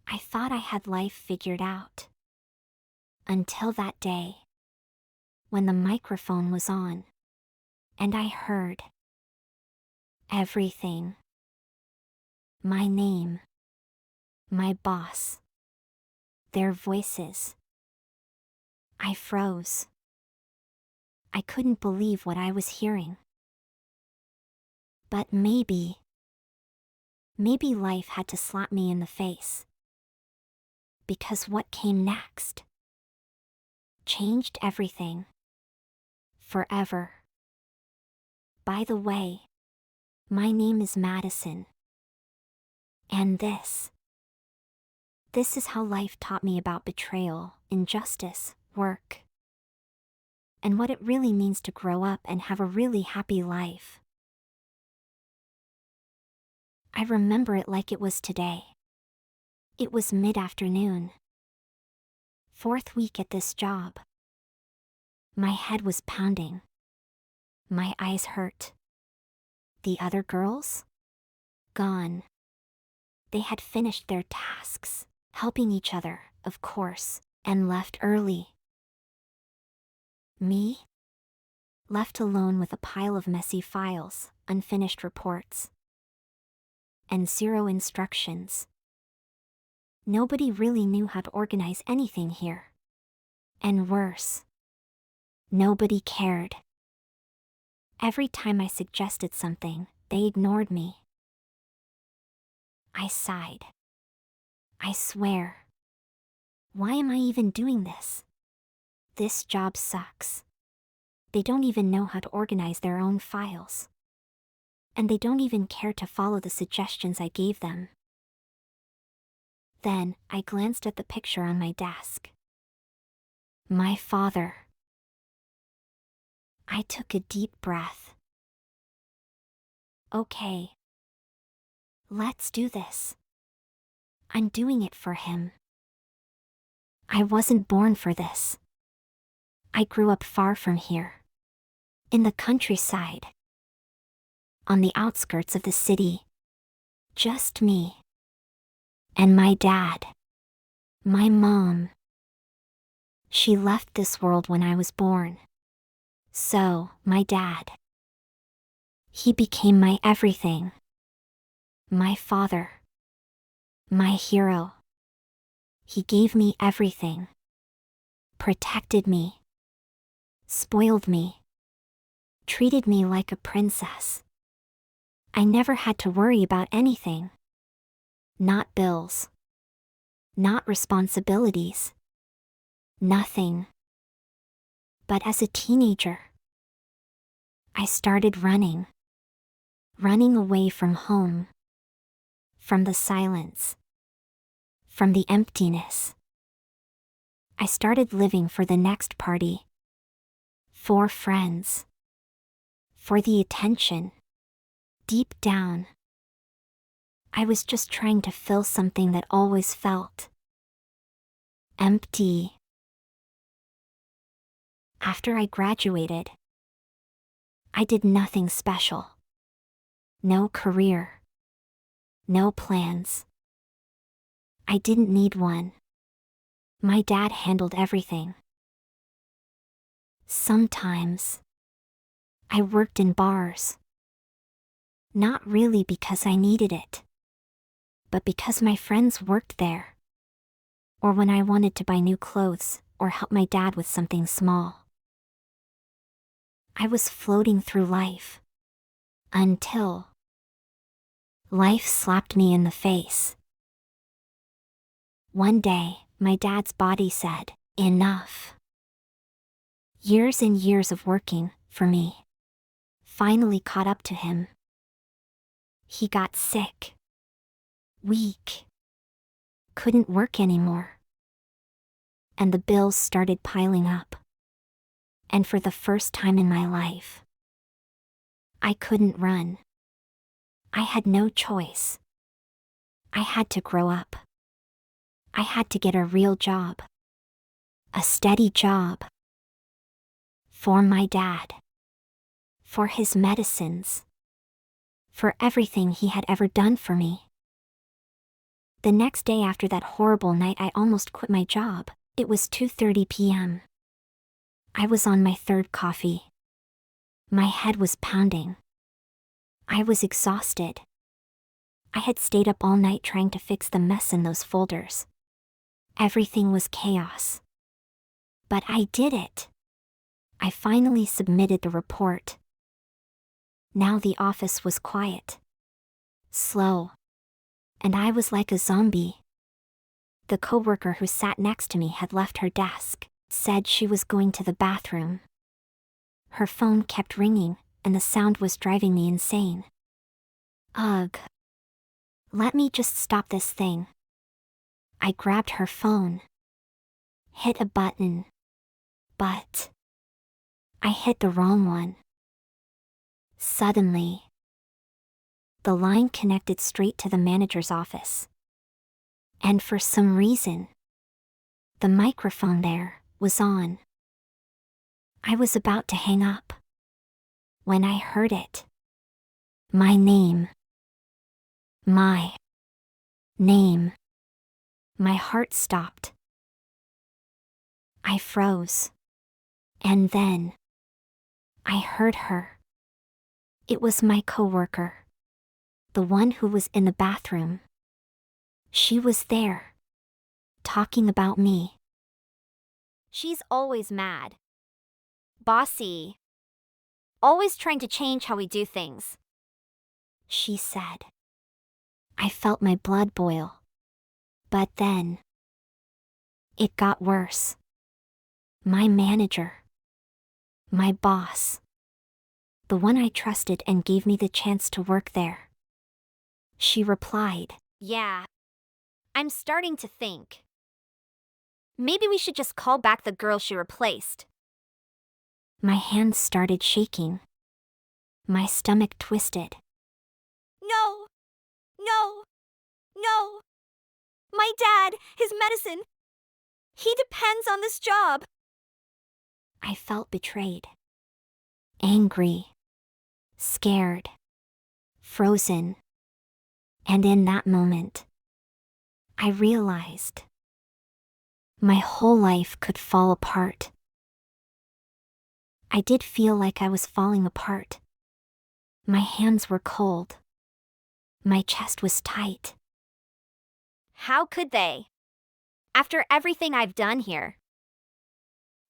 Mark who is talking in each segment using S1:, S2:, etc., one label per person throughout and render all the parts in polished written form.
S1: I thought I had life figured out. Until that day, when the microphone was on, and I heard everything. My name, my boss, their voices. I froze. I couldn't believe what I was hearing. But maybe life had to slap me in the face. Because what came next changed everything. Forever. By the way, my name is Madison. And this is how life taught me about betrayal, injustice, work, and what it really means to grow up and have a really happy life. I remember it like it was today. It was mid-afternoon. 4th week at this job. My head was pounding. My eyes hurt. The other girls? Gone. They had finished their tasks, helping each other, of course, and left early. Me? Left alone with a pile of messy files, unfinished reports, and 0 instructions. Nobody really knew how to organize anything here. And worse, nobody cared. Every time I suggested something, they ignored me. I sighed. I swear. Why am I even doing this? This job sucks. They don't even know how to organize their own files. And they don't even care to follow the suggestions I gave them. Then, I glanced at the picture on my desk. My father. I took a deep breath. Okay. Let's do this. I'm doing it for him. I wasn't born for this. I grew up far from here. In the countryside. On the outskirts of the city. Just me. And my dad. My mom. She left this world when I was born. So, my dad. He became my everything. My father. My hero. He gave me everything. Protected me. Spoiled me. Treated me like a princess. I never had to worry about anything. Not bills. Not responsibilities. Nothing. But as a teenager, I started running. Running away from home. From the silence. From the emptiness. I started living for the next party. For friends. For the attention. Deep down, I was just trying to fill something that always felt empty. After I graduated, I did nothing special. No career. No plans. I didn't need one. My dad handled everything. Sometimes, I worked in bars. Not really because I needed it, but because my friends worked there. Or when I wanted to buy new clothes or help my dad with something small. I was floating through life. Until life slapped me in the face. One day, my dad's body said, "Enough." Years and years of working, for me, finally caught up to him. He got sick. Weak. Couldn't work anymore. And the bills started piling up. And for the first time in my life, I couldn't run. I had no choice. I had to grow up. I had to get a real job. A steady job. For my dad. For his medicines. For everything he had ever done for me. The next day after that horrible night, I almost quit my job. It was 2:30 p.m. I was on my third coffee. My head was pounding. I was exhausted. I had stayed up all night trying to fix the mess in those folders. Everything was chaos. But I did it. I finally submitted the report. Now the office was quiet, slow, and I was like a zombie. The coworker who sat next to me had left her desk, said she was going to the bathroom. Her phone kept ringing, and the sound was driving me insane. Ugh. Let me just stop this thing. I grabbed her phone, hit a button, but I hit the wrong one. Suddenly, the line connected straight to the manager's office. And for some reason, the microphone there was on. I was about to hang up when I heard it. My name. My name. My heart stopped. I froze. And then I heard her. It was my coworker, the one who was in the bathroom. She was there, talking about me.
S2: She's always mad. Bossy. Always trying to change how we do things.
S1: She said. I felt my blood boil. But then, it got worse. My manager. My boss. The one I trusted and gave me the chance to work there. She replied.
S2: Yeah. I'm starting to think. Maybe we should just call back the girl she replaced.
S1: My hands started shaking. My stomach twisted.
S2: No! No! No! My dad, his medicine. He depends on this job.
S1: I felt betrayed. Angry. Scared. Frozen. And in that moment, I realized my whole life could fall apart. I did feel like I was falling apart. My hands were cold. My chest was tight.
S2: How could they? After everything I've done here.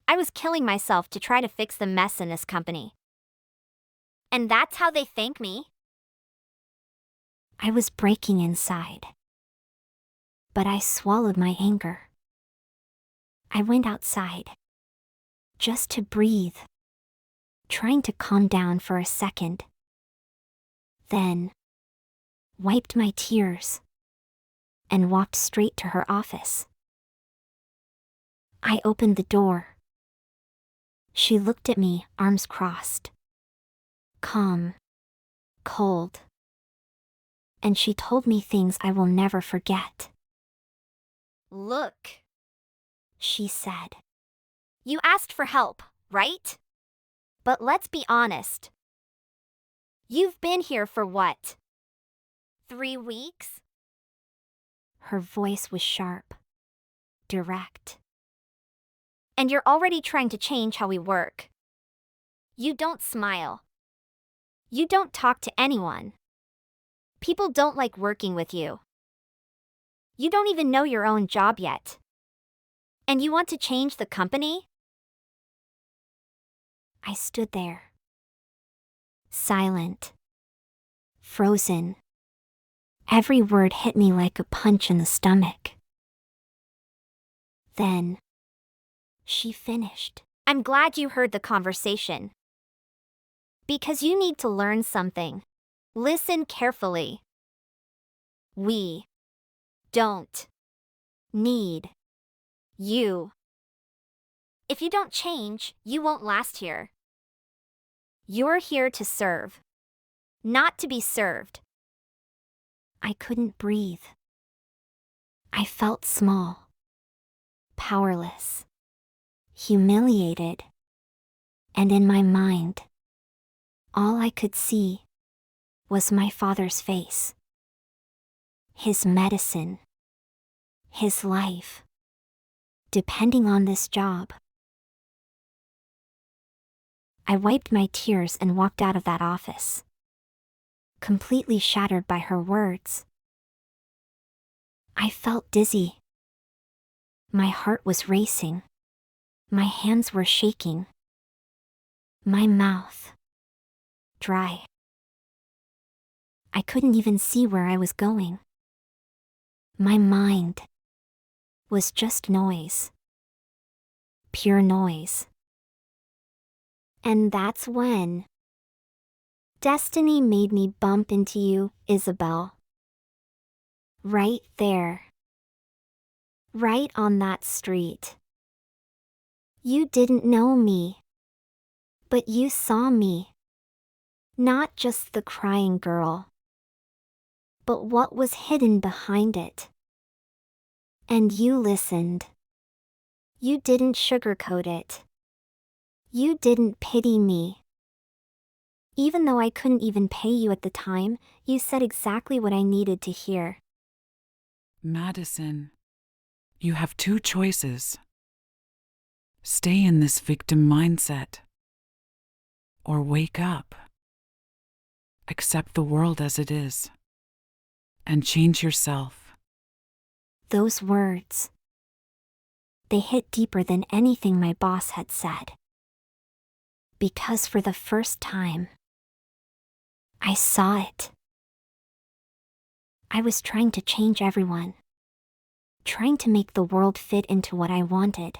S2: I was killing myself to try to fix the mess in this company. And that's how they thank me?
S1: I was breaking inside. But I swallowed my anger. I went outside. Just to breathe. Trying to calm down for a second. Then, wiped my tears. And walked straight to her office. I opened the door. She looked at me, arms crossed. Calm. Cold. And she told me things I will never forget.
S2: Look,
S1: she said.
S2: You asked for help, right? But let's be honest. You've been here for what? 3 weeks?
S1: Her voice was sharp. Direct.
S2: And you're already trying to change how we work. You don't smile. You don't talk to anyone. People don't like working with you. You don't even know your own job yet. And you want to change the company?
S1: I stood there. Silent. Frozen. Every word hit me like a punch in the stomach. Then, she finished.
S2: I'm glad you heard the conversation. Because you need to learn something. Listen carefully. We don't need you. If you don't change, you won't last here. You're here to serve, not to be served.
S1: I couldn't breathe. I felt small. Powerless. Humiliated. And in my mind, all I could see was my father's face. His medicine. his life, depending on this job. I wiped my tears and walked out of that office, completely shattered by her words. I felt dizzy. My heart was racing. My hands were shaking. My mouth dry. I couldn't even see where I was going. My mind was just noise. Pure noise. And that's when destiny made me bump into you, Isabel. Right there. Right on that street. You didn't know me, but you saw me. Not just the crying girl, but what was hidden behind it. And you listened. You didn't sugarcoat it. You didn't pity me. Even though I couldn't even pay you at the time, you said exactly what I needed to hear.
S3: Madison, you have two choices. Stay in this victim mindset, or wake up. Accept the world as it is, and change yourself.
S1: Those words, they hit deeper than anything my boss had said. Because for the first time, I saw it. I was trying to change everyone, trying to make the world fit into what I wanted.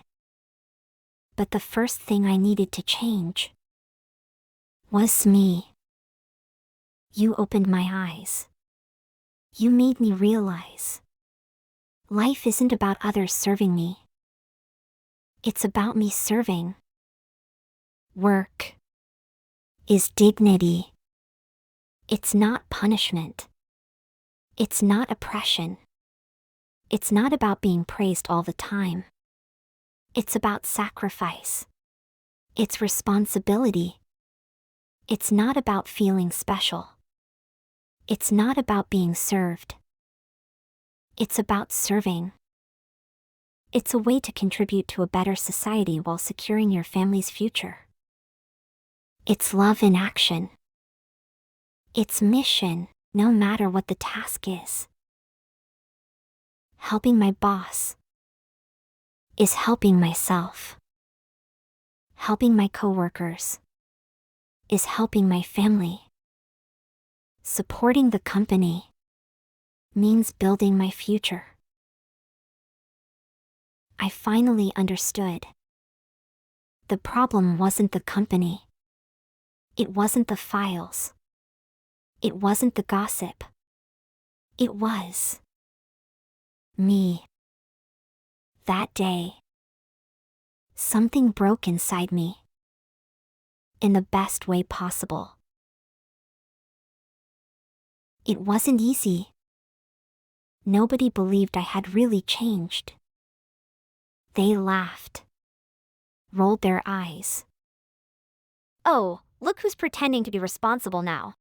S1: But the first thing I needed to change was me. You opened my eyes. You made me realize life isn't about others serving me. It's about me serving. Work is dignity. It's not punishment. It's not oppression. It's not about being praised all the time. It's about sacrifice. It's responsibility. It's not about feeling special. It's not about being served. It's about serving. It's a way to contribute to a better society while securing your family's future. It's love in action. It's mission, no matter what the task is. Helping my boss is helping myself. Helping my coworkers is helping my family. Supporting the company means building my future. I finally understood. The problem wasn't the company. It wasn't the files. It wasn't the gossip. It was me. That day, something broke inside me. In the best way possible. It wasn't easy. Nobody believed I had really changed. They laughed. Rolled their eyes.
S2: Oh, look who's pretending to be responsible now.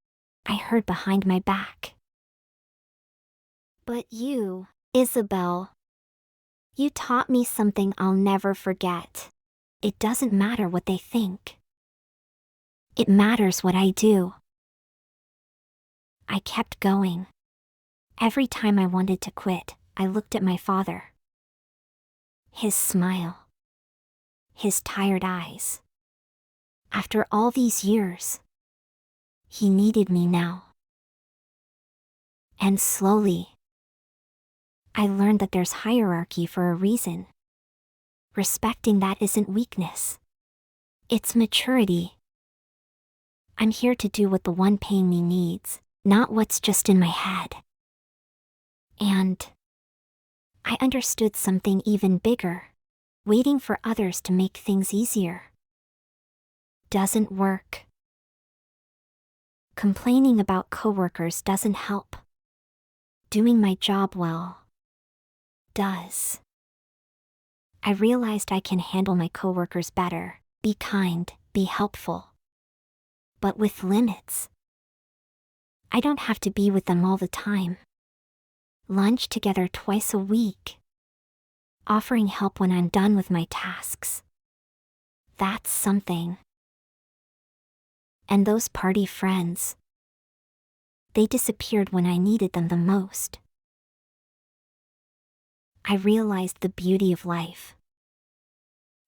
S1: I heard behind my back. But you, Isabel, you taught me something I'll never forget. It doesn't matter what they think. It matters what I do. I kept going. Every time I wanted to quit, I looked at my father. His smile. His tired eyes. After all these years, he needed me now. And slowly, I learned that there's hierarchy for a reason. Respecting that isn't weakness. It's maturity. I'm here to do what the one paying me needs, not what's just in my head. And I understood something even bigger. Waiting for others to make things easier doesn't work. Complaining about coworkers doesn't help. Doing my job well does. I realized I can handle my coworkers better, be kind, be helpful. But with limits. I don't have to be with them all the time. Lunch together twice a week, offering help when I'm done with my tasks. That's something. And those party friends, they disappeared when I needed them the most. I realized the beauty of life.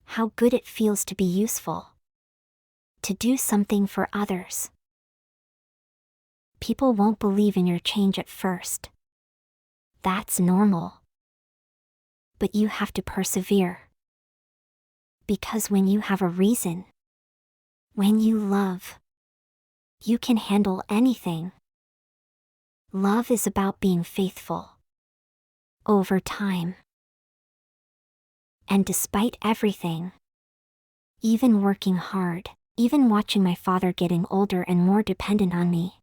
S1: How good it feels to be useful. To do something for others. People won't believe in your change at first. That's normal. But you have to persevere. Because when you have a reason, when you love, you can handle anything. Love is about being faithful. Over time. And despite everything, even working hard, even watching my father getting older and more dependent on me,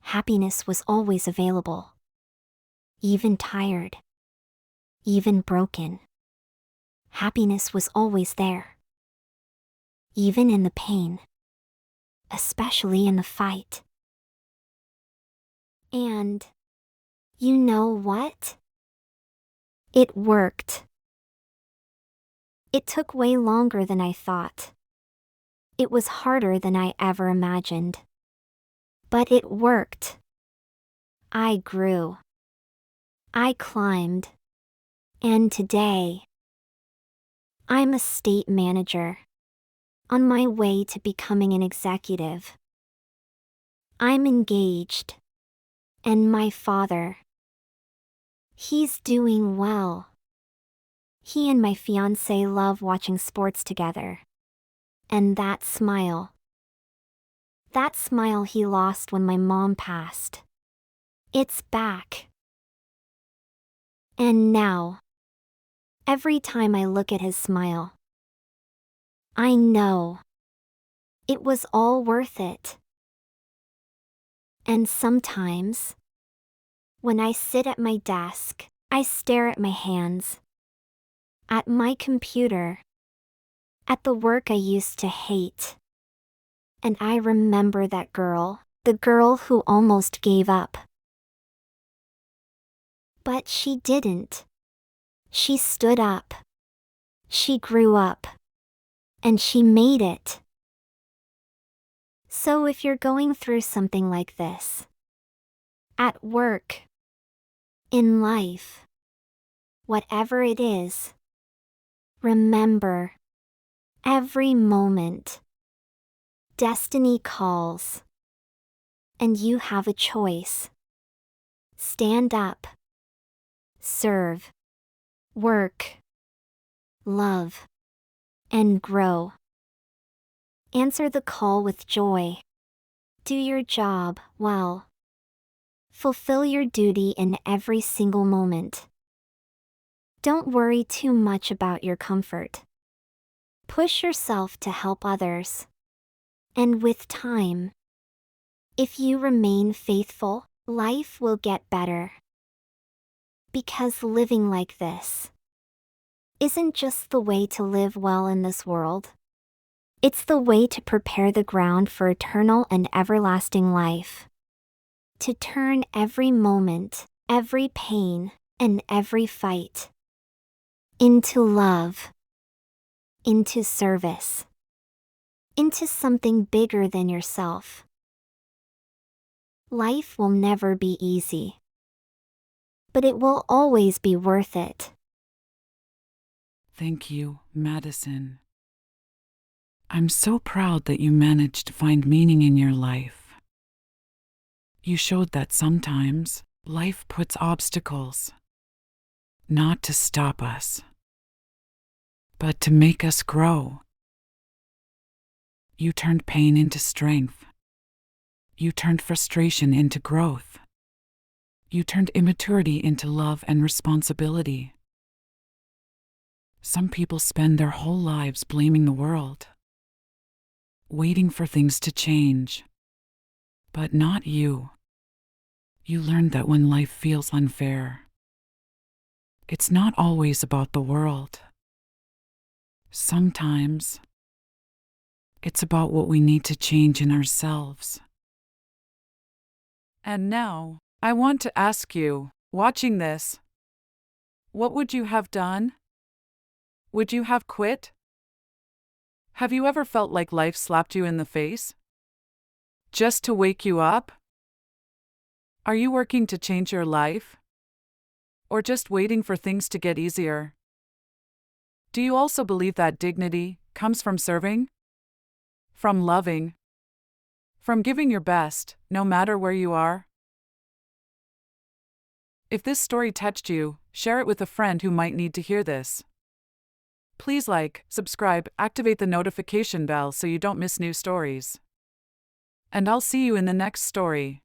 S1: happiness was always available. Even tired. Even broken. Happiness was always there. Even in the pain. Especially in the fight. And, you know what? It worked. It took way longer than I thought. It was harder than I ever imagined. But it worked. I grew. I climbed. And today, I'm a state manager. On my way to becoming an executive. I'm engaged. And my father. He's doing well. He and my fiancé love watching sports together. And that smile he lost when my mom passed. It's back. And now, every time I look at his smile, I know it was all worth it. And sometimes, when I sit at my desk, I stare at my hands, at my computer, at the work I used to hate. And I remember that girl, the girl who almost gave up. But she didn't. She stood up. She grew up. And she made it. So if you're going through something like this, at work, in life, whatever it is, remember, every moment, destiny calls. And you have a choice. Stand up. Serve. Work. Love. And grow. Answer the call with joy. Do your job well. Fulfill your duty in every single moment. Don't worry too much about your comfort. Push yourself to help others. And with time, if you remain faithful, life will get better. Because living like this isn't just the way to live well in this world. It's the way to prepare the ground for eternal and everlasting life. To turn every moment, every pain, and every fight into love, into service, into something bigger than yourself. Life will never be easy, but it will always be worth it.
S3: Thank you, Madison. I'm so proud that you managed to find meaning in your life. You showed that sometimes life puts obstacles, not to stop us, but to make us grow. You turned pain into strength. You turned frustration into growth. You turned immaturity into love and responsibility. Some people spend their whole lives blaming the world, waiting for things to change. But not you. You learned that when life feels unfair, it's not always about the world. Sometimes, it's about what we need to change in ourselves. And now, I want to ask you, watching this, What would you have done? Would you have quit? Have you ever felt like life slapped you in the face? Just to wake you up? Are you working to change your life? Or just waiting for things to get easier? Do you also believe that dignity comes from serving? From loving? From giving your best, no matter where you are? If this story touched you, share it with a friend who might need to hear this. Please like, subscribe, activate the notification bell so you don't miss new stories. And I'll see you in the next story.